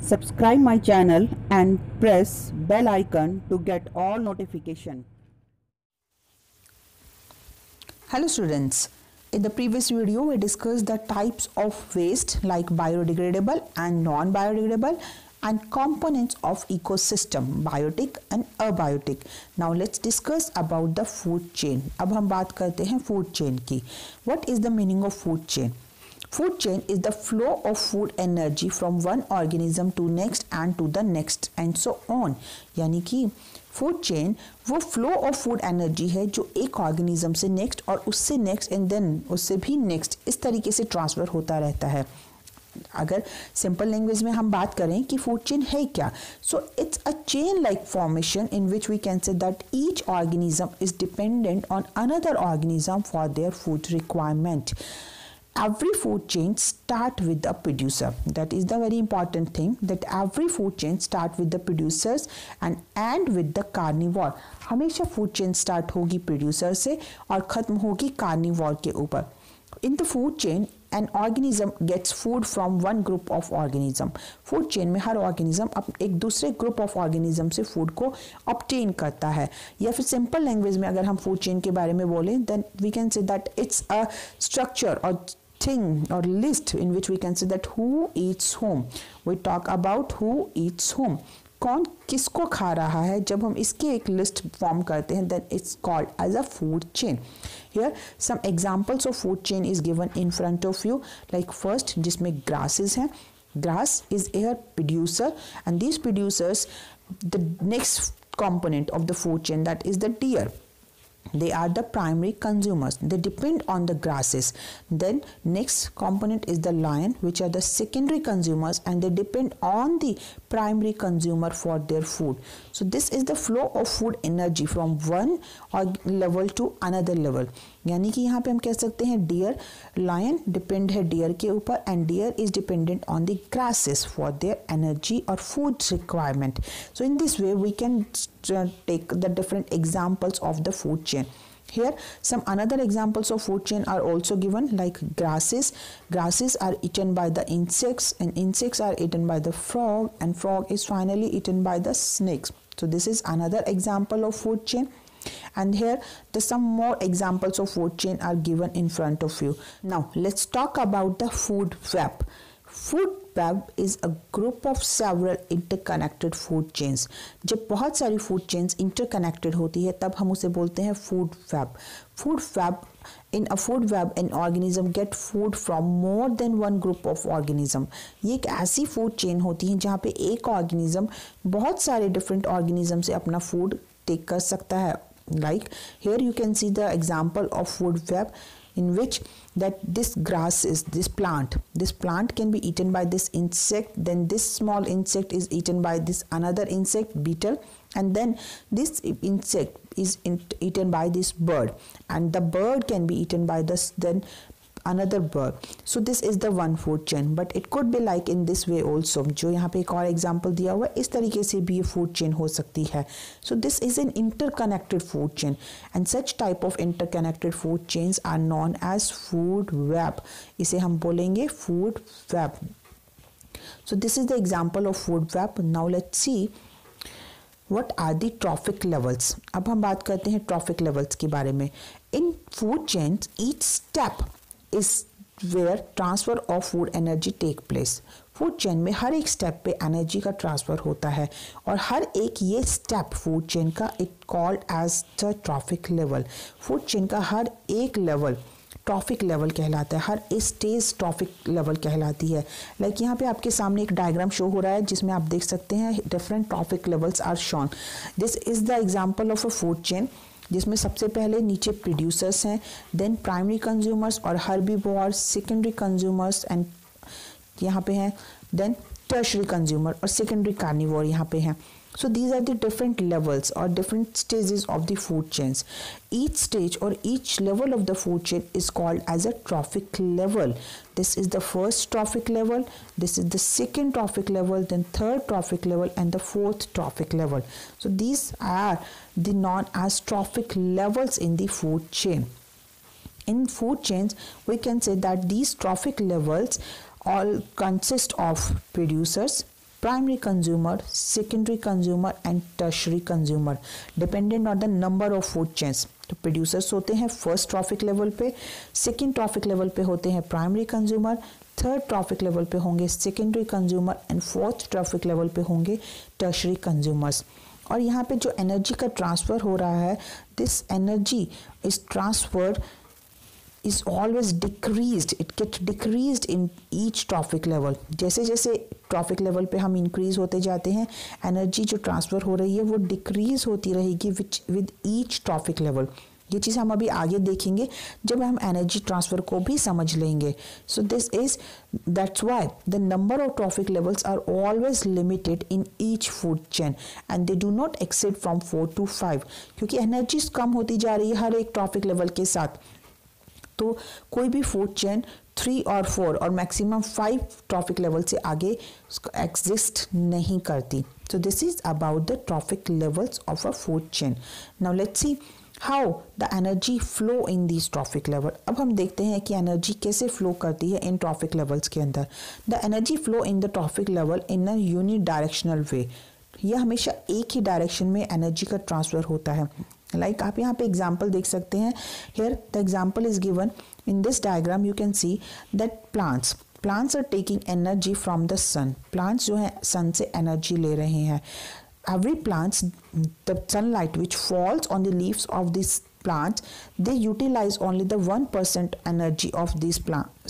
Subscribe my channel and press bell icon to get all notification. Hello students, in the previous video we discussed the types of waste like biodegradable and non-biodegradable and components of ecosystem biotic and abiotic. Now let's discuss about the food chain. अब हम बात करते हैं food chain की. What is the meaning of food chain? Food chain is the flow of food energy from one organism to next and to the next and so on. यानी कि food chain वो flow of food energy है जो एक organism से next और उससे next and then उससे भी नेक्स्ट इस तरीके से ट्रांसफर होता रहता है. अगर सिंपल लैंग्वेज में हम बात करें कि फूड चेन है क्या, so it's a chain like formation in which we can say that each organism is dependent on another organism for their food requirement. Every food chain start with the producer. That is the very important thing, that every food chain start with the producers and end with the carnivore. हमेशा food chain start होगी producer से और ख़त्म होगी carnivore के ऊपर. In the food chain, an organism gets food from one group of organism. Food chain में हर organism एक दूसरे group of organism से food को obtain करता है. या फिर simple language में अगर हम food chain के बारे में बोलें, then we can say that it's a structure or thing or list in which we can say that who eats whom. We talk about who eats whom. कौन किसको खा रहा है, जब हम इसकी एक लिस्ट फॉर्म करते हैं then it's called as a food chain. Here some examples of food chain is given in front of you. Like first जिसमें grasses हैं. Grass is a producer and these producers, the next component of the food chain, that is the deer. They are the primary consumers. They depend on the grasses. Then next component is the lion, which are the secondary consumers and they depend on the primary consumer for their food. So this is the flow of food energy from one level to another level. यानी कि यहाँ पे हम कह सकते हैं deer, lion depend है deer के ऊपर and deer is dependent on the grasses for their energy और food requirement. So in this way we can take the different examples of the food chain. Here some another examples of food chain are also given, like grasses. Grasses are eaten by the insects and insects are eaten by the frog and frog is finally eaten by the snakes. So this is another example of food chain. And here some more examples of food chain are given in front of you. Now let's talk about the food web. Food web is a group of several interconnected food chains. जब बहुत सारी food chains interconnected होती है तब हम उसे बोलते हैं food web. Food web, in a food web an organism get food from more than one group of organism. ये एक ऐसी food chain होती है जहाँ पे एक organism बहुत सारे different organism से अपना food take कर सकता है. Like here you can see the example of food web in which that this grass is this plant can be eaten by this insect, then this small insect is eaten by this another insect, beetle, and then this insect is eaten by this bird and the bird can be eaten by this then another bird. So this is the one food chain, but it could be like in this way also. जो यहाँ पे एक और example दिया हुआ है इस तरीके से भी ये food chain हो सकती है. So this is an interconnected food chain and such type of interconnected food chains are known as food web. इसे हम बोलेंगे food web. So this is the example of food web. Now let's see what are the trophic levels. अब हम बात करते हैं trophic levels के बारे में. In food chains each step is where transfer of food energy take place. Food chain में हर एक स्टेप पे एनर्जी का ट्रांसफ़र होता है और हर एक ये स्टेप फूड चेन का it called as the trophic level. Food chain का हर एक लेवल ट्रॉफिक लेवल कहलाता है, हर स्टेज ट्रॉफिक लेवल कहलाती है. लाइक यहाँ पे आपके सामने एक डायग्राम शो हो रहा है जिसमें आप देख सकते हैं different trophic levels are shown. This is the example of a food chain जिसमें सबसे पहले नीचे प्रोड्यूसर्स हैं, देन प्राइमरी कंज्यूमर्स और हर्बीवोर्स, सेकेंडरी कंज्यूमर्स एंड यहाँ पे हैं, देन टर्शरी कंज्यूमर और सेकेंडरी कार्निवोर यहाँ पे हैं. So these are the different levels or different stages of the food chains. Each stage or each level of the food chain is called as a trophic level. This is the first trophic level, this is the second trophic level, then third trophic level and the fourth trophic level. So these are the known as trophic levels in the food chain. In food chains, we can say that these trophic levels all consist of producers, primary consumer, secondary consumer and tertiary consumer dependent on the number of food chains. तो producers होते हैं first trophic level पे, second trophic level पे होते हैं primary consumer, third trophic level पे होंगे secondary consumer and fourth trophic level पे होंगे टर्शरी कंज्यूमर्स. और यहाँ पे जो एनर्जी का ट्रांसफ़र हो रहा है, this energy is transferred is always decreased, it get decreased in each trophic level. जैसे जैसे ट्रॉफिक लेवल पे हम इंक्रीज होते जाते हैं, एनर्जी जो ट्रांसफ़र हो रही है वो डिक्रीज होती रहेगी विद ईच ट्रॉफिक लेवल. ये चीज़ हम अभी आगे देखेंगे जब हम एनर्जी ट्रांसफ़र को भी समझ लेंगे. So this is that's why the number of trophic levels are always limited in each food chain and they do not exceed from 4 to 5, क्योंकि एनर्जी कम होती जा रही है हर एक ट्रॉफिक लेवल के साथ. तो कोई भी फूड चेन 3 और 4 और मैक्सिमम 5 ट्रॉफिक लेवल से आगे एग्जिस्ट नहीं करती. सो this is about the trophic levels of a food chain. Now let's see how the energy flow in this trophic level. अब हम देखते हैं कि एनर्जी कैसे फ्लो करती है इन ट्रॉफिक लेवल्स के अंदर. The energy flow in the trophic level in a unidirectional way. यह हमेशा एक ही डायरेक्शन में एनर्जी का ट्रांसफ़र होता है. लाइक आप यहाँ पे एग्जाम्पल देख सकते हैं. Here the example is given in this diagram. You can see that plants are taking energy from the sun. Plants जो है सन से एनर्जी ले रहे हैं. Every plants the sunlight which falls on the leaves of this plants, they utilize only the 1% energy of this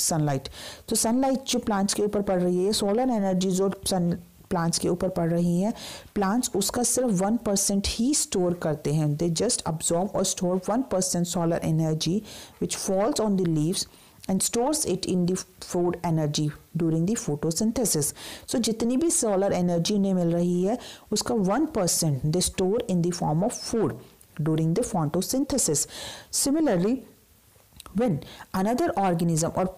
sunlight. तो sunlight जो plants के ऊपर पड़ रही है, सोलर एनर्जी जो प्लांट्स के ऊपर पड़ रही है, प्लांट्स उसका सिर्फ 1% ही स्टोर करते हैं. दे जस्ट अब्जॉर्ब और store 1% solar energy which falls on the leaves and stores it in the food energy during the photosynthesis. So जितनी भी solar energy उन्हें मिल रही है उसका 1% they store in the form of food during the photosynthesis. Similarly, when another organism और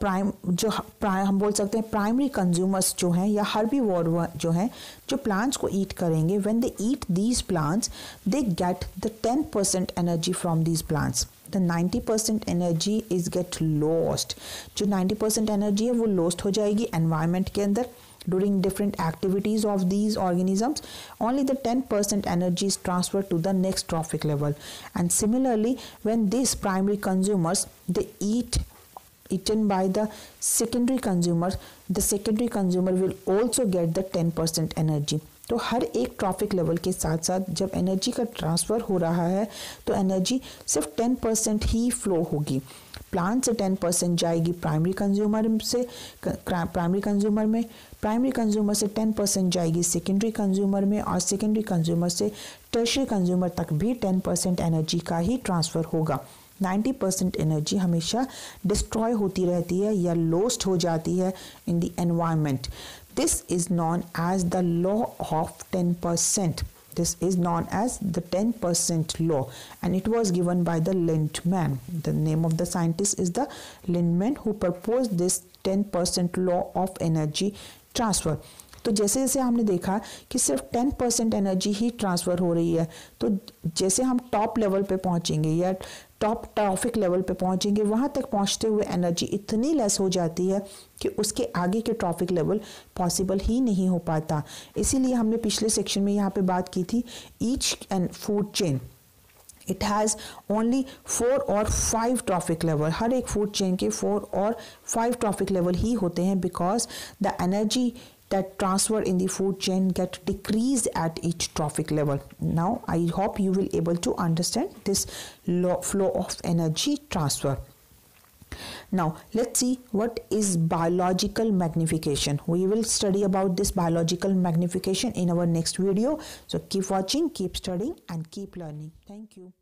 हम बोल सकते हैं प्राइमरी कंज्यूमर्स जो हैं या हर्बीवोर जो हैं जो प्लांट्स को ईट करेंगे, when they eat these plants they get the 10% energy from these plants. The 90% energy is get lost. जो 90% energy है वो lost हो जाएगी environment के अंदर during different activities of these organisms. Only the 10% energy is transferred to the next trophic level. And similarly, when these primary consumers they eaten by the secondary consumers, the secondary consumer will also get the 10% energy. तो हर एक trophic level के साथ साथ जब energy का transfer हो रहा है तो एनर्जी सिर्फ 10% ही फ्लो होगी. प्लांट से 10% जाएगी प्राइमरी कंज्यूमर में, प्राइमरी कंज्यूमर से 10% जाएगी सेकेंडरी कंज्यूमर में और सेकेंडरी कंज्यूमर से टर्शियरी कंज्यूमर तक भी 10% एनर्जी का ही ट्रांसफ़र होगा. 90% एनर्जी हमेशा डिस्ट्रॉय होती रहती है या लॉस्ट हो जाती है in the environment. This is known as the law of 10%. This is known as the 10% law and it was given by the Lindemann. The name of the scientist is the Lindemann who proposed this 10% law of energy transfer. तो जैसे जैसे हमने देखा कि सिर्फ 10% energy ही transfer हो रही है, तो जैसे हम टॉप लेवल पे पहुंचेंगे या टॉप ट्रॉफिक लेवल पे पहुंचेंगे, वहां तक पहुंचते हुए एनर्जी इतनी लेस हो जाती है कि उसके आगे के ट्रॉफिक लेवल पॉसिबल ही नहीं हो पाता. इसीलिए हमने पिछले सेक्शन में यहाँ पे बात की थी each and food chain it has only 4 और 5 ट्रॉफिक लेवल. हर एक फूड चेन के 4 और 5 ट्रॉफिक लेवल ही होते हैं because the energy that transfer in the food chain get decreased at each trophic level. Now I hope you will able to understand this flow of energy transfer. Now let's see what is biological magnification. We will study about this biological magnification in our next video. So keep watching, keep studying and keep learning. Thank you.